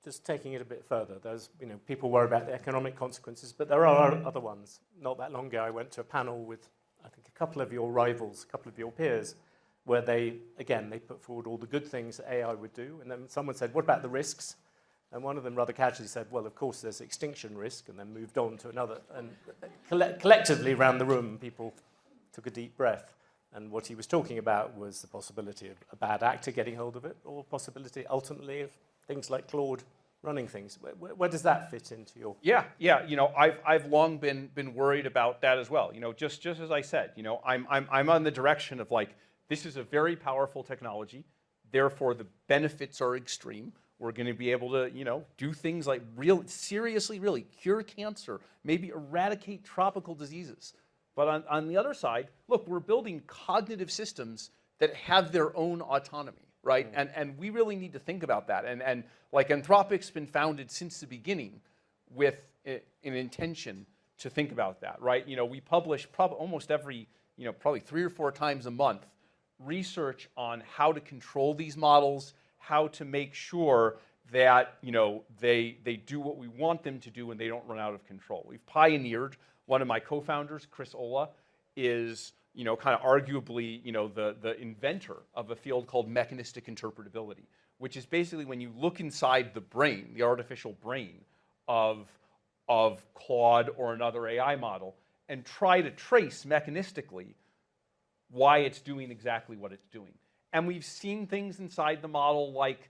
just taking it a bit further, there's, people worry about the economic consequences, but there are other ones. Not that long ago, I went to a panel with, I think, a couple of your rivals, a couple of your peers, where they put forward all the good things that AI would do, and then someone said, what about the risks? And one of them rather casually said, well, of course, there's extinction risk, and then moved on to another. And collectively around the room, people took a deep breath. And what he was talking about was the possibility of a bad actor getting hold of it, or possibility, ultimately, of things like Claude running things. Where does that fit into your... Yeah. I've long been worried about that as well. Just as I said, I'm on the direction of like, this is a very powerful technology, therefore the benefits are extreme. We're going to be able to, do things like seriously cure cancer, maybe eradicate tropical diseases. But on the other side, look, we're building cognitive systems that have their own autonomy, right? Mm. And we really need to think about that. And like Anthropic's been founded since the beginning with an intention to think about that, right? We publish almost every, probably 3 or 4 times a month, research on how to control these models, how to make sure that they do what we want them to do and they don't run out of control. We've pioneered. One of my co-founders, Chris Olah, is kind of arguably the inventor of a field called mechanistic interpretability, which is basically when you look inside the brain, the artificial brain of Claude or another AI model, and try to trace mechanistically why it's doing exactly what it's doing. And we've seen things inside the model like,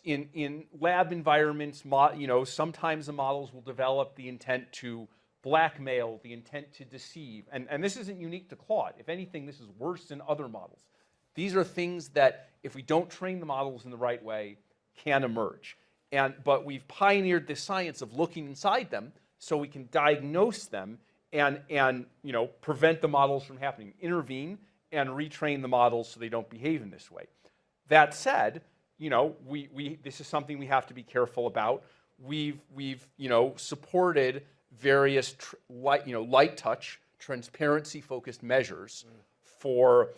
in lab environments, sometimes the models will develop the intent to blackmail, the intent to deceive. And this isn't unique to Claude. If anything, this is worse than other models. These are things that, if we don't train the models in the right way, can emerge. But we've pioneered this science of looking inside them so we can diagnose them and prevent the models from happening, intervene and retrain the models so they don't behave in this way. That said, this is something we have to be careful about. We've supported various light touch, transparency-focused measures for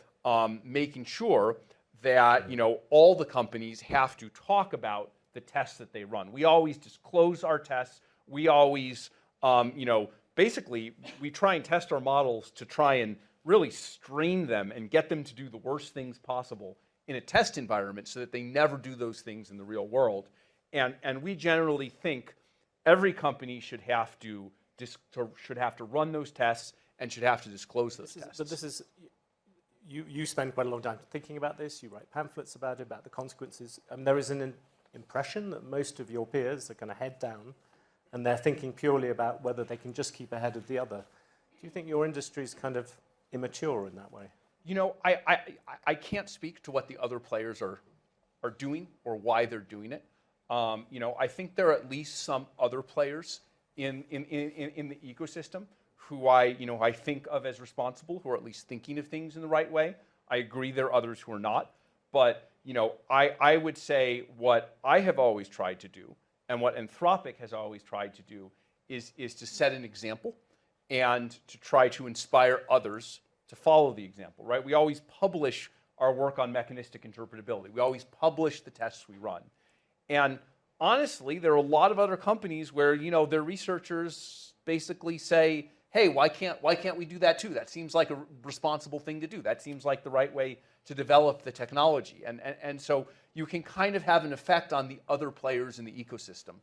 making sure that all the companies have to talk about the tests that they run. We always disclose our tests. We always, basically, we try and test our models to try and really strain them and get them to do the worst things possible in a test environment so that they never do those things in the real world. And we generally think every company should have to run those tests and should have to disclose those tests. But this is, you spend quite a long time thinking about this. You write pamphlets about it, about the consequences. There is an impression that most of your peers are kind of head down, and they're thinking purely about whether they can just keep ahead of the other. Do you think your industry is kind of immature in that way? I can't speak to what the other players are doing or why they're doing it. I think there are at least some other players in the ecosystem who I think of as responsible, who are at least thinking of things in the right way. I agree there are others who are not, but I would say what I have always tried to do and what Anthropic has always tried to do is to set an example and to try to inspire others to follow the example, right? We always publish our work on mechanistic interpretability. We always publish the tests we run. And honestly, there are a lot of other companies where, their researchers basically say, hey, why can't we do that too? That seems like a responsible thing to do. That seems like the right way to develop the technology. And so you can kind of have an effect on the other players in the ecosystem.